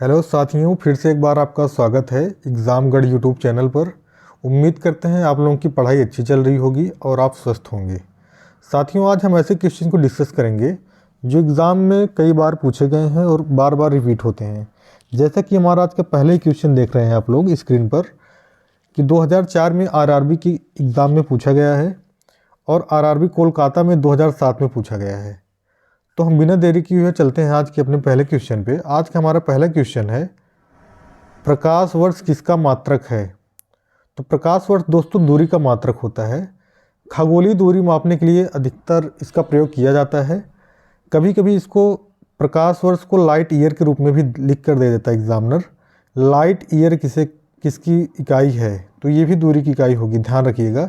Hello साथियों, फिर से एक बार आपका स्वागत है एग्ज़ामगढ़ यूट्यूब चैनल पर। उम्मीद करते हैं आप लोगों की पढ़ाई अच्छी चल रही होगी और आप स्वस्थ होंगे। साथियों, आज हम ऐसे क्वेश्चन को डिस्कस करेंगे जो एग्ज़ाम में कई बार पूछे गए हैं और बार बार रिपीट होते हैं। जैसा कि हमारा आज का पहले ही क्वेश्चन देख रहे हैं आप लोग स्क्रीन पर कि 2004 में आरआरबी की एग्ज़ाम में पूछा गया है और आरआरबी कोलकाता में 2007 में पूछा गया है। तो हम बिना देरी किए हुए चलते हैं आज के अपने पहले क्वेश्चन पे। आज का हमारा पहला क्वेश्चन है, प्रकाश वर्ष किसका मात्रक है? तो प्रकाश वर्ष दोस्तों दूरी का मात्रक होता है। खगोलीय दूरी मापने के लिए अधिकतर इसका प्रयोग किया जाता है। कभी कभी इसको प्रकाश वर्ष को लाइट ईयर के रूप में भी लिख कर दे देता है एग्जामिनर। लाइट ईयर किसकी इकाई है? तो ये भी दूरी की इकाई होगी, ध्यान रखिएगा।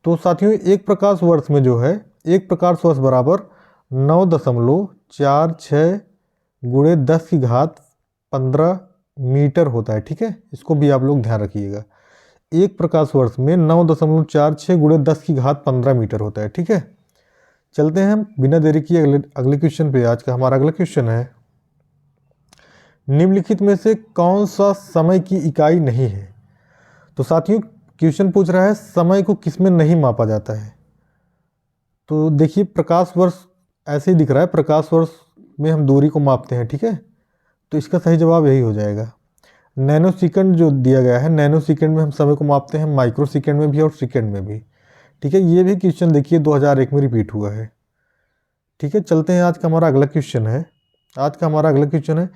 तो साथियों, एक प्रकाश वर्ष में जो है, एक प्रकाश वर्ष बराबर 9.46 गुणे 10⁻15 मीटर होता है। ठीक है, इसको भी आप लोग ध्यान रखिएगा। एक प्रकाश वर्ष में 9.46 गुणे 10⁻15 मीटर होता है। ठीक है, चलते हैं हम बिना देरी किए अगले क्वेश्चन पे। आज का हमारा अगला क्वेश्चन है, निम्नलिखित में से कौन सा समय की इकाई नहीं है? तो साथियों, क्वेश्चन पूछ रहा है समय को किस में नहीं मापा जाता है। तो देखिए, प्रकाश वर्ष ऐसे ही दिख रहा है, प्रकाश वर्ष में हम दूरी को मापते हैं। ठीक है, तो इसका सही जवाब यही हो जाएगा। नैनो सेकंड जो दिया गया है, नैनो सेकंड में हम समय को मापते हैं, माइक्रो सेकंड में भी और सेकंड में भी। ठीक है, ये भी क्वेश्चन देखिए 2001 में रिपीट हुआ है। ठीक है, चलते हैं आज का हमारा अगला क्वेश्चन है। आज का हमारा अगला क्वेश्चन है,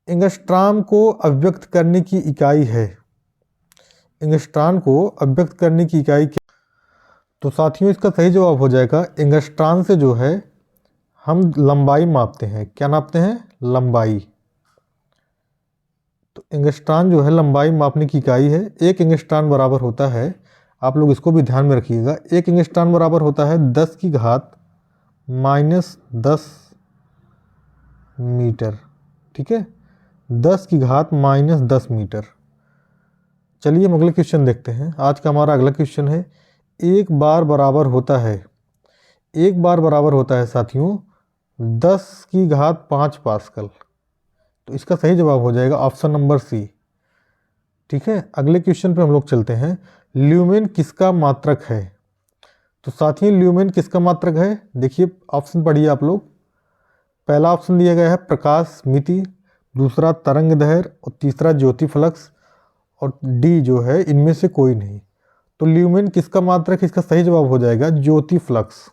एंगस्ट्रॉम को अव्यक्त करने की इकाई है। एंगस्ट्रॉम को अव्यक्त करने की इकाई क्या? तो साथियों, इसका सही जवाब हो जाएगा, एंगस्ट्रॉम से जो है हम लंबाई मापते हैं। क्या नापते हैं? लंबाई। तो एंगस्ट्रॉम जो है लंबाई मापने की इकाई है। एक एंगस्ट्रॉम बराबर होता है, आप लोग इसको भी ध्यान में रखिएगा, एक एंगस्ट्रॉम बराबर होता है 10⁻−10 मीटर। ठीक है, 10⁻−10 मीटर। चलिए हम अगले क्वेश्चन देखते हैं। आज का हमारा अगला क्वेश्चन है, एक बार बराबर होता है, एक बार बराबर होता है साथियों 10⁵ पास्कल। तो इसका सही जवाब हो जाएगा ऑप्शन नंबर सी। ठीक है, अगले क्वेश्चन पे हम लोग चलते हैं, ल्यूमेन किसका मात्रक है? तो साथियों, ल्यूमेन किसका मात्रक है? देखिए ऑप्शन पढ़िए आप लोग। पहला ऑप्शन दिया गया है प्रकाश मिति, दूसरा तरंग दैर्घ्य और तीसरा ज्योति फ्लक्स, और डी जो है इनमें से कोई नहीं। तो ल्यूमेन किसका मात्रक है? इसका सही जवाब हो जाएगा ज्योति फ्लक्स।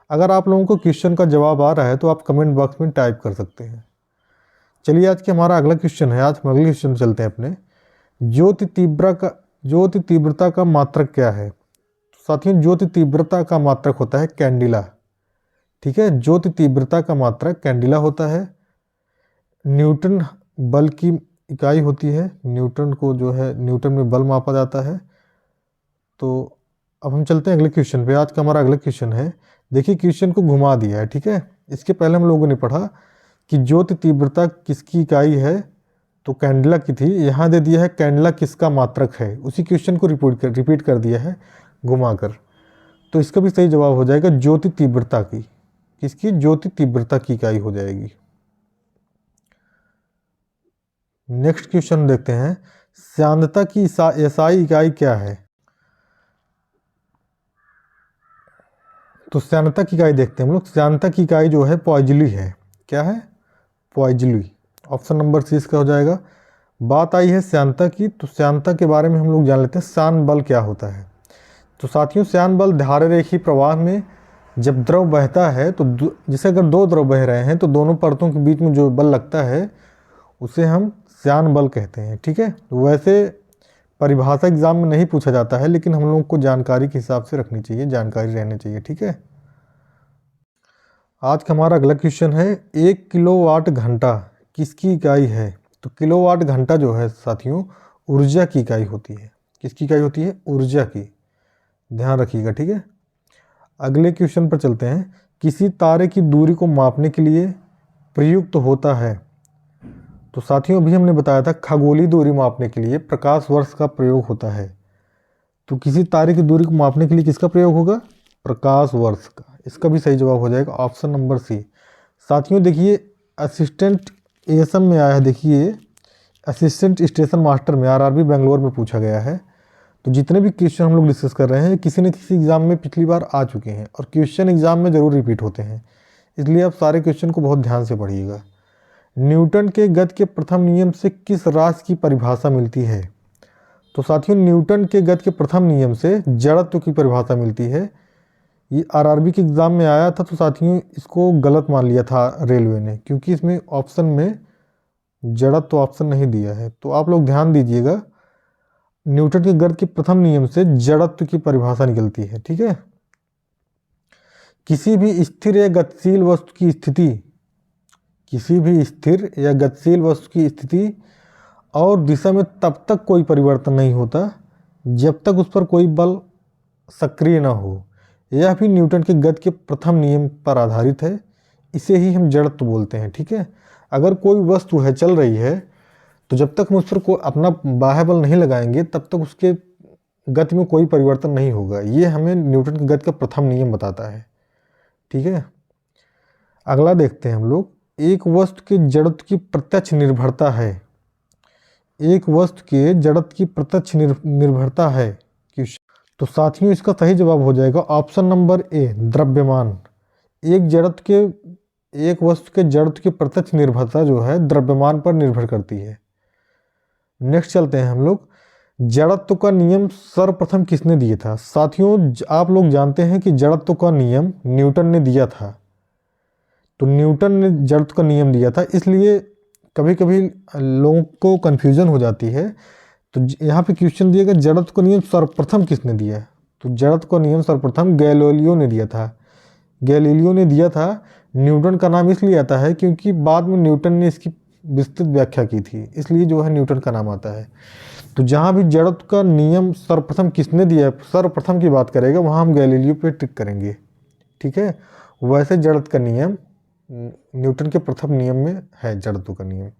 अगर आप लोगों को क्वेश्चन का जवाब आ रहा है तो आप कमेंट बॉक्स में टाइप कर सकते हैं। चलिए आज के हमारा अगला क्वेश्चन है। आज हम अगले क्वेश्चन चलते हैं अपने, ज्योति तीव्रता का मात्रक क्या है? साथियों, ज्योति तीव्रता का मात्रक होता है कैंडिला। ठीक है, ज्योति तीव्रता का मात्रक कैंडिला होता है। न्यूटन बल की इकाई होती है, न्यूटन को जो है न्यूटन में बल मापा जाता है। तो अब हम चलते हैं अगले क्वेश्चन पे। आज का हमारा अगला क्वेश्चन है, देखिए क्वेश्चन को घुमा दिया है। ठीक है, इसके पहले हम लोगों ने पढ़ा कि ज्योति तीव्रता किसकी इकाई है, तो कैंडिला की थी। यहाँ दे दिया है कैंडिला किसका मात्रक है, उसी क्वेश्चन को रिपीट कर दिया है घुमाकर। तो इसका भी सही जवाब हो जाएगा ज्योति तीव्रता की। किसकी? ज्योति तीव्रता की इकाई हो जाएगी। नेक्स्ट क्वेश्चन देखते हैं, श्यानता की एसआई इकाई क्या है? तो श्यानता की इकाई देखते हैं हम लोग। श्यानता की इकाई जो है पॉइजली है। क्या है? पॉइजली। ऑप्शन नंबर सी इसका हो जाएगा। बात आई है श्यानता की, तो श्यानता के बारे में हम लोग जान लेते हैं, श्यान बल क्या होता है। तो साथियों, श्यान बल धारारेखीय प्रवाह में जब द्रव बहता है, तो जैसे अगर दो द्रव बह रहे हैं तो दोनों परतों के बीच में जो बल लगता है उसे हम श्यान बल कहते हैं। ठीक है, वैसे परिभाषा एग्जाम में नहीं पूछा जाता है, लेकिन हम लोगों को जानकारी के हिसाब से रखनी चाहिए, जानकारी रहनी चाहिए। ठीक है, आज का हमारा अगला क्वेश्चन है, 1 किलोवाट घंटा किसकी इकाई है? तो किलोवाट घंटा जो है साथियों ऊर्जा की इकाई होती है। किसकी इकाई होती है? ऊर्जा की, ध्यान रखिएगा। ठीक है, अगले क्वेश्चन पर चलते हैं, किसी तारे की दूरी को मापने के लिए प्रयुक्त होता है। तो साथियों, अभी हमने बताया था खगोलीय दूरी मापने के लिए प्रकाश वर्ष का प्रयोग होता है। तो किसी तारे की दूरी को मापने के लिए किसका प्रयोग होगा? प्रकाश वर्ष का। इसका भी सही जवाब हो जाएगा ऑप्शन नंबर सी। साथियों देखिए, असिस्टेंट एएसएम में आया है, देखिए असिस्टेंट स्टेशन मास्टर में आरआरबी बेंगलोर में पूछा गया है। तो जितने भी क्वेश्चन हम लोग डिस्कस कर रहे हैं किसी न किसी एग्ज़ाम में पिछली बार आ चुके हैं और क्वेश्चन एग्ज़ाम में ज़रूर रिपीट होते हैं, इसलिए आप सारे क्वेश्चन को बहुत ध्यान से पढ़िएगा। न्यूटन के गति के प्रथम नियम से किस राशि की परिभाषा मिलती है? तो साथियों, न्यूटन के गति के प्रथम नियम से जड़त्व की परिभाषा मिलती है। ये आरआरबी के एग्ज़ाम में आया था, तो साथियों इसको गलत मान लिया था रेलवे ने, क्योंकि इसमें ऑप्शन में जड़त्व ऑप्शन नहीं दिया है। तो आप लोग ध्यान दीजिएगा, न्यूटन के गति के प्रथम नियम से जड़त्व की परिभाषा निकलती है। ठीक है, किसी भी स्थिर या गतिशील वस्तु की स्थिति, किसी भी स्थिर या गतिशील वस्तु की स्थिति और दिशा में तब तक कोई परिवर्तन नहीं होता जब तक उस पर कोई बल सक्रिय न हो। यह भी न्यूटन के गति के प्रथम नियम पर आधारित है, इसे ही हम जड़त्व बोलते हैं। ठीक है, अगर कोई वस्तु है चल रही है तो जब तक हम उस पर कोई अपना बाह्य बल नहीं लगाएंगे तब तक उसके गति में कोई परिवर्तन नहीं होगा। ये हमें न्यूटन की गति का प्रथम नियम बताता है। ठीक है, अगला देखते हैं हम लोग, एक वस्तु के जड़त्व की प्रत्यक्ष निर्भरता है। एक वस्तु के जड़त्व की प्रत्यक्ष निर्भरता है। तो साथियों इसका सही जवाब हो जाएगा ऑप्शन नंबर ए, द्रव्यमान। एक वस्तु के जड़त्व की प्रत्यक्ष निर्भरता जो है द्रव्यमान पर निर्भर करती है। नेक्स्ट चलते हैं हम लोग, जड़त्व का नियम सर्वप्रथम किसने दिया था? साथियों आप लोग जानते हैं कि जड़त्व का नियम न्यूटन ने दिया था। तो न्यूटन ने जड़त्व का नियम दिया था, इसलिए कभी कभी लोगों को कन्फ्यूजन हो जाती है। तो यहाँ पे क्वेश्चन दिएगा जड़त्व का नियम सर्वप्रथम किसने दिया? तो जड़त्व का नियम सर्वप्रथम गैलीलियो ने दिया था। गैलीलियो ने दिया था। न्यूटन का नाम इसलिए आता है क्योंकि बाद में न्यूटन ने इसकी विस्तृत व्याख्या की थी, इसलिए जो है न्यूटन का नाम आता है। तो जहाँ भी जड़त्व का नियम सर्वप्रथम किसने दिया, सर्वप्रथम की बात करेगा, वहाँ हम गैलीलियो पे टिक करेंगे। ठीक है, वैसे जड़त्व का नियम न्यूटन के प्रथम नियम में है, जड़त्व का नियम।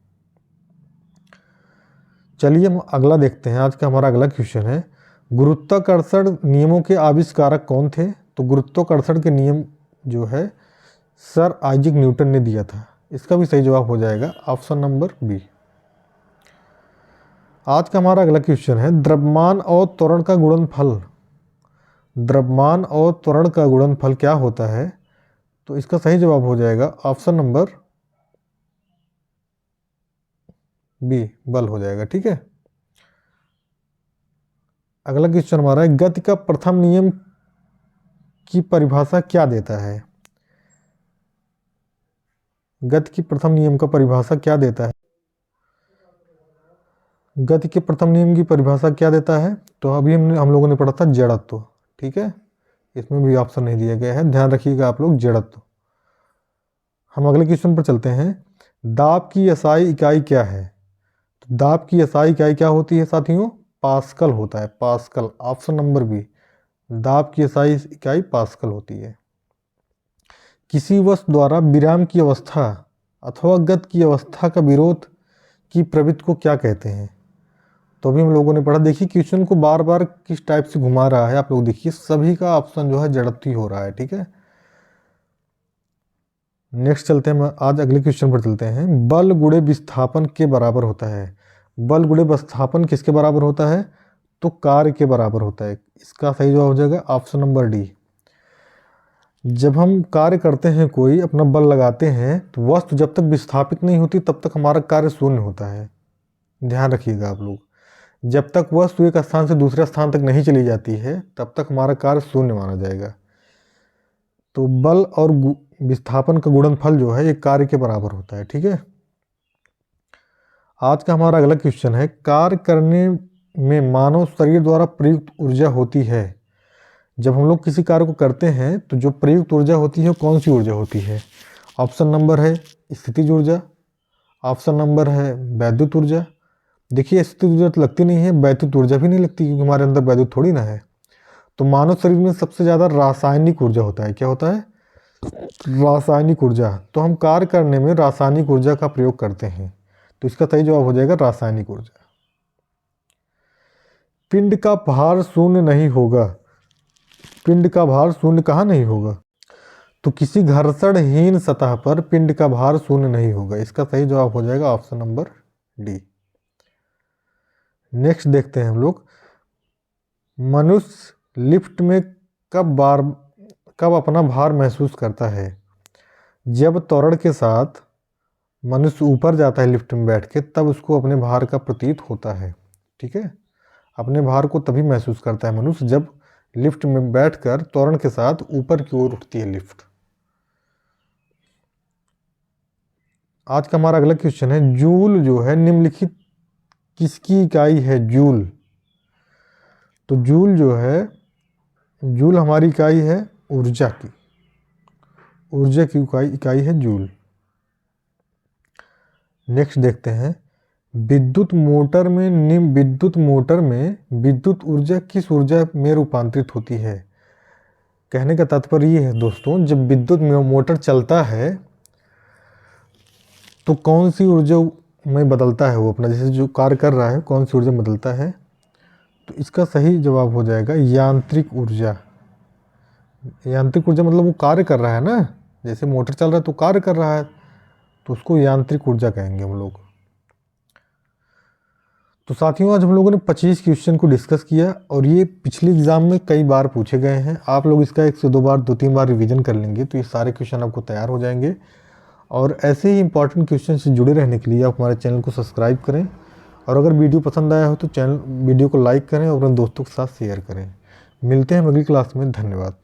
चलिए हम अगला देखते हैं। आज का हमारा अगला क्वेश्चन है, गुरुत्वाकर्षण नियमों के आविष्कारक कौन थे? तो गुरुत्वाकर्षण के नियम जो है सर आइजैक न्यूटन ने दिया था। इसका भी सही जवाब हो जाएगा ऑप्शन नंबर बी। आज का हमारा अगला क्वेश्चन है, द्रव्यमान और त्वरण का गुणनफल। द्रव्यमान और त्वरण का गुणनफल क्या होता है? तो इसका सही जवाब हो जाएगा ऑप्शन नंबर बी, बल हो जाएगा। ठीक है, अगला क्वेश्चन हमारा है, गति का प्रथम नियम की परिभाषा क्या देता है? गति की प्रथम नियम का परिभाषा क्या देता है? गति के प्रथम नियम की परिभाषा क्या देता है? तो अभी हम लोगों ने पढ़ा था जड़त्व। ठीक है, इसमें भी ऑप्शन नहीं दिया गया है, ध्यान रखिएगा आप लोग, जड़त्व। हम अगले क्वेश्चन पर चलते हैं, दाब की एसआई इकाई क्या है? तो दाब की एसआई इकाई क्या होती है साथियों? पास्कल होता है, पास्कल, ऑप्शन नंबर बी। दाब की एसआई इकाई पास्कल होती है। किसी वस्तु द्वारा विराम की अवस्था अथवा गति की अवस्था का विरोध की प्रवृत्ति को क्या कहते हैं? तो अभी हम लोगों ने पढ़ा। देखिए क्वेश्चन को बार बार किस टाइप से घुमा रहा है, आप लोग देखिए, सभी का ऑप्शन जो है जड़त्व ही हो रहा है। ठीक है, नेक्स्ट चलते हैं, आज अगले क्वेश्चन पर चलते हैं, बल गुणे विस्थापन के बराबर होता है। बल गुणे विस्थापन किसके बराबर होता है? तो कार्य के बराबर होता है। इसका सही जवाब हो जाएगा ऑप्शन नंबर डी। जब हम कार्य करते हैं, कोई अपना बल लगाते हैं, तो वस्तु जब तक विस्थापित नहीं होती तब तक हमारा कार्य शून्य होता है। ध्यान रखिएगा आप लोग, जब तक वस्तु एक स्थान से दूसरे स्थान तक नहीं चली जाती है तब तक हमारा कार्य शून्य माना जाएगा। तो बल और विस्थापन का गुणनफल जो है ये कार्य के बराबर होता है। ठीक है, आज का हमारा अगला क्वेश्चन है, कार्य करने में मानव शरीर द्वारा प्रयुक्त ऊर्जा होती है। जब हम लोग किसी कार्य को करते हैं तो जो प्रयुक्त ऊर्जा होती है कौन सी ऊर्जा होती है? ऑप्शन नंबर है स्थितिज ऊर्जा, ऑप्शन नंबर है वैद्युत ऊर्जा। देखिए स्थितिज ऊर्जा तो लगती नहीं है, वैद्युत ऊर्जा भी नहीं लगती क्योंकि हमारे अंदर वैद्युत थोड़ी ना है। तो मानव शरीर में सबसे ज़्यादा रासायनिक ऊर्जा होता है। क्या होता है? रासायनिक ऊर्जा। तो हम कार्य करने में रासायनिक ऊर्जा का प्रयोग करते हैं, तो इसका सही जवाब हो जाएगा रासायनिक ऊर्जा। पिंड का भार शून्य नहीं होगा। पिंड का भार शून्य कहाँ नहीं होगा? तो किसी घर्षणहीन सतह पर पिंड का भार शून्य नहीं होगा। इसका सही जवाब हो जाएगा ऑप्शन नंबर डी। नेक्स्ट देखते हैं हम लोग, मनुष्य लिफ्ट में कब अपना भार महसूस करता है? जब त्वरण के साथ मनुष्य ऊपर जाता है लिफ्ट में बैठ के, तब उसको अपने भार का प्रतीत होता है। ठीक है, अपने भार को तभी महसूस करता है मनुष्य जब लिफ्ट में बैठकर त्वरण के साथ ऊपर की ओर उठती है लिफ्ट। आज का हमारा अगला क्वेश्चन है, जूल जो है निम्नलिखित किसकी इकाई है? जूल, तो जूल जो है, जूल हमारी इकाई है ऊर्जा की, ऊर्जा की इकाई है जूल। नेक्स्ट देखते हैं, विद्युत मोटर में विद्युत ऊर्जा किस ऊर्जा में रूपांतरित होती है? कहने का तात्पर्य ये है दोस्तों, जब विद्युत मोटर चलता है तो कौन सी ऊर्जा में बदलता है वो अपना, जैसे जो कार्य कर रहा है कौन सी ऊर्जा में बदलता है? तो इसका सही जवाब हो जाएगा यांत्रिक ऊर्जा। यांत्रिक ऊर्जा मतलब वो कार्य कर रहा है ना, जैसे मोटर चल रहा है तो कार्य कर रहा है, तो उसको यांत्रिक ऊर्जा कहेंगे हम लोग। तो साथियों, आज हम लोगों ने 25 क्वेश्चन को डिस्कस किया और ये पिछले एग्जाम में कई बार पूछे गए हैं। आप लोग इसका 1 से 2 बार 2-3 बार रिवीजन कर लेंगे तो ये सारे क्वेश्चन आपको तैयार हो जाएंगे। और ऐसे ही इंपॉर्टेंट क्वेश्चन से जुड़े रहने के लिए आप हमारे चैनल को सब्सक्राइब करें, और अगर वीडियो पसंद आया हो तो वीडियो को लाइक करें और अपने दोस्तों के साथ शेयर करें। मिलते हैं अगली क्लास में। धन्यवाद।